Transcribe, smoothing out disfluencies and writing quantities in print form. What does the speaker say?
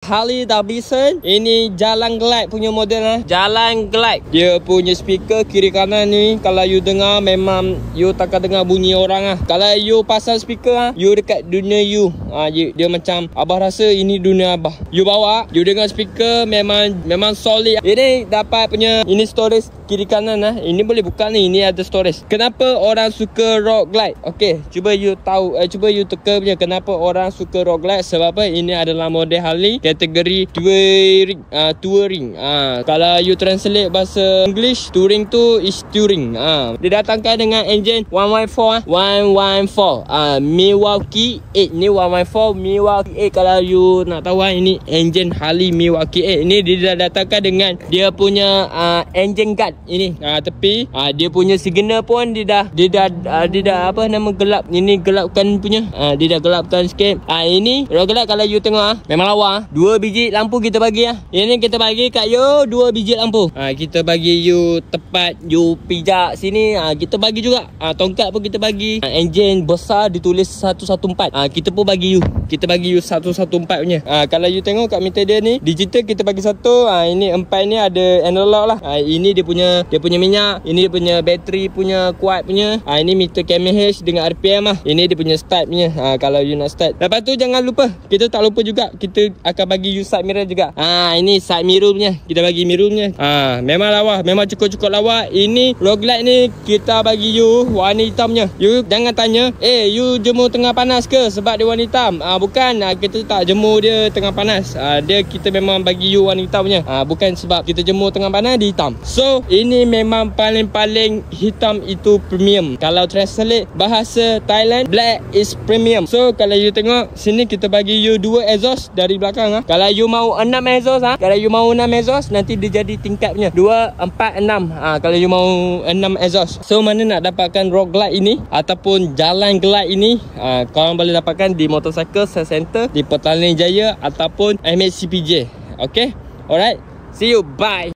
Harley Davidson. Ini jalan glide punya model lah. Jalan glide. Dia punya speaker kiri kanan ni, kalau you dengar memang you takkan dengar bunyi orang lah. Kalau you pasang speaker lah, you dekat dunia you. Dia macam abah rasa ini dunia abah. You bawa, you dengar speaker memang solid. Ini dapat punya, ini storage kiri kanan lah. Ini boleh buka ni, ini ada storage. Kenapa orang suka rock glide? Okay, cuba you tahu, cuba you teka punya kenapa orang suka rock glide. Sebab apa? Ini adalah model Harley kategori touring. Kalau you translate bahasa English, touring tu is touring. Didatangkan dengan enjin 114 Milwaukee 8. Ni 114 Milwaukee 8. Kalau you nak tahu ini enjin Harley Milwaukee 8. Ini dia datangkan dengan dia punya engine guard ini tepi. Dia punya signal pun dia dah apa nama gelap. Ini gelapkan punya. Dia dah gelapkan sikit. Ini rock glide kalau you tengok memang lawa. 2 biji lampu kita bagi lah. Ini kita bagi kat you 2 biji lampu. Kita bagi you tepat you pijak sini. Kita bagi juga tongkat pun kita bagi. Enjin besar ditulis 114. Kita pun bagi you. Kita bagi you 114 punya. Kalau you tengok kat meter dia ni digital kita bagi satu. Ini 4 ni ada analog lah. Ini dia punya minyak. Ini dia punya bateri punya kuat punya. Ini meter kmh dengan RPM lah. Ini dia punya start punya. Kalau you nak start. Lepas tu jangan lupa, kita tak lupa juga, kita akan bagi you side mirror juga. Ini side mirror punya. Kita bagi mirror punya. Memang lawa, memang cukup lawa. Ini rock glide ni kita bagi you warna hitamnya. You jangan tanya, you jemur tengah panas ke sebab dia warna hitam? Bukan, kita tak jemur dia tengah panas. Kita memang bagi you warna hitam punya. Bukan sebab kita jemur tengah panas dia hitam. So ini memang paling hitam itu premium. Kalau translate bahasa Thailand, black is premium. So kalau you tengok sini kita bagi you 2 exhaust dari belakang. Kalau you mau 6 exhaust, kalau you mau 6 exhaust nanti dia jadi tingkat punya 2, 4, 6. Kalau you mau 6 exhaust. So mana nak dapatkan rock glide ini ataupun jalan glide ini, korang boleh dapatkan di Motorcycle Sales Center di Petaling Jaya ataupun MHCPJ. Okay, alright, see you, bye.